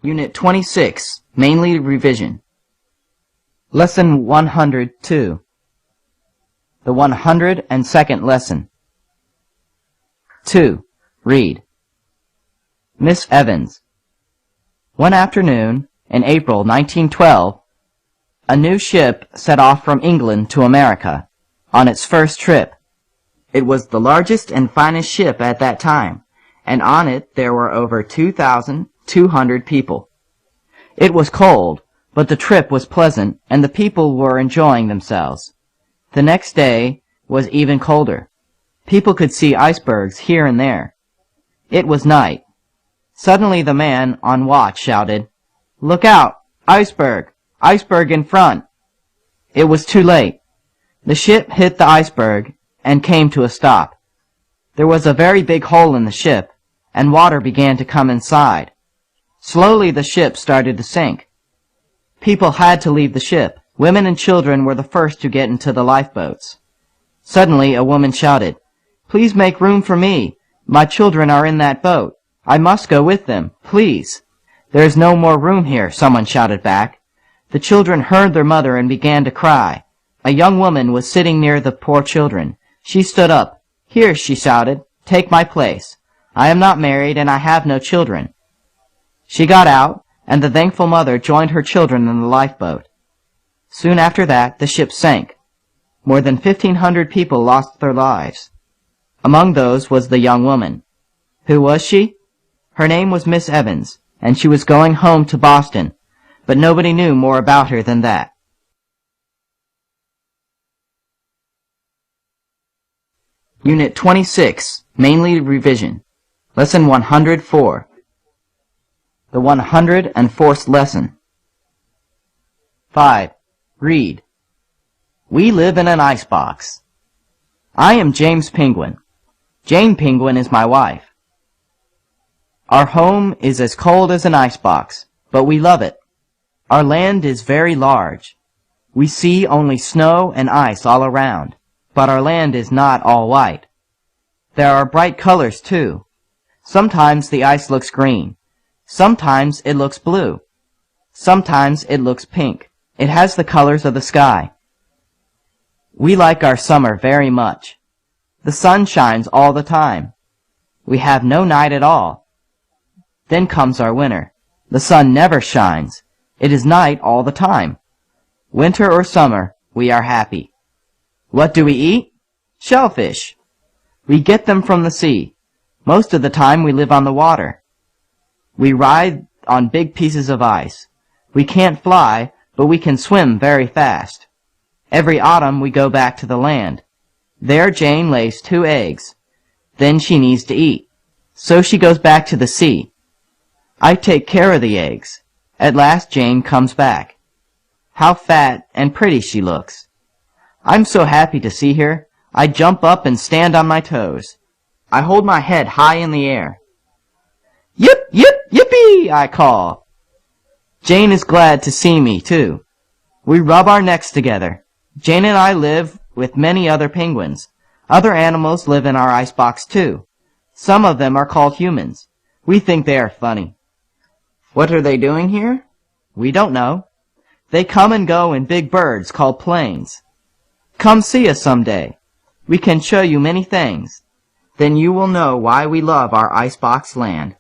Unit 26, mainly revision. Lesson 102. The 102nd lesson. 2. Read. Miss Evans. One afternoon, in April 1912, a new ship set off from England to America on its first trip. It was the largest and finest ship at that time, and on it there were over 2,200 people. It was cold, but the trip was pleasant, and the people were enjoying themselves. The next day was even colder. People could see icebergs here and there. It was night. Suddenly the man on watch shouted, "Look out! Iceberg! Iceberg in front!" It was too late. The ship hit the iceberg and came to a stop. There was a very big hole in the ship, and water began to come inside. Slowly the ship started to sink. People had to leave the ship. Women and children were the first to get into the lifeboats. Suddenly a woman shouted, "Please make room for me. My children are in that boat. I must go with them, please." "There is no more room here," someone shouted back. The children heard their mother and began to cry. A young woman was sitting near the poor children. She stood up. "Here," she shouted, "take my place. I am not married and I have no children." She got out, and the thankful mother joined her children in the lifeboat. Soon after that, the ship sank. More than 1,500 people lost their lives. Among those was the young woman. Who was she? Her name was Miss Evans, and she was going home to Boston, but nobody knew more about her than that. Unit 26, mainly revision. Lesson 104. The 104th lesson. 5. Read. We live in an icebox. I am James Penguin. Jane Penguin is my wife. Our home is as cold as an icebox, but we love it. Our land is very large. We see only snow and ice all around, but our land is not all white. There are bright colors, too. Sometimes the ice looks green. Sometimes it looks blue. Sometimes it looks pink. It has the colors of the sky. We like our summer very much. The sun shines all the time. We have no night at all. Then comes our winter. The sun never shines. It is night all the time. Winter or summer, we are happy. What do we eat? Shellfish. We get them from the sea. Most of the time we live on the water. We ride on big pieces of ice. We can't fly, but we can swim very fast. Every autumn we go back to the land. There Jane lays 2 eggs. Then she needs to eat. So she goes back to the sea. I take care of the eggs. At last Jane comes back. How fat and pretty she looks. I'm so happy to see her. I jump up and stand on my toes. I hold my head high in the air. "Yip, yip, yippee!" I call. Jane is glad to see me, too. We rub our necks together. Jane and I live with many other penguins. Other animals live in our icebox, too. Some of them are called humans. We think they are funny. What are they doing here? We don't know. They come and go in big birds called planes. Come see us someday. We can show you many things. Then you will know why we love our icebox land.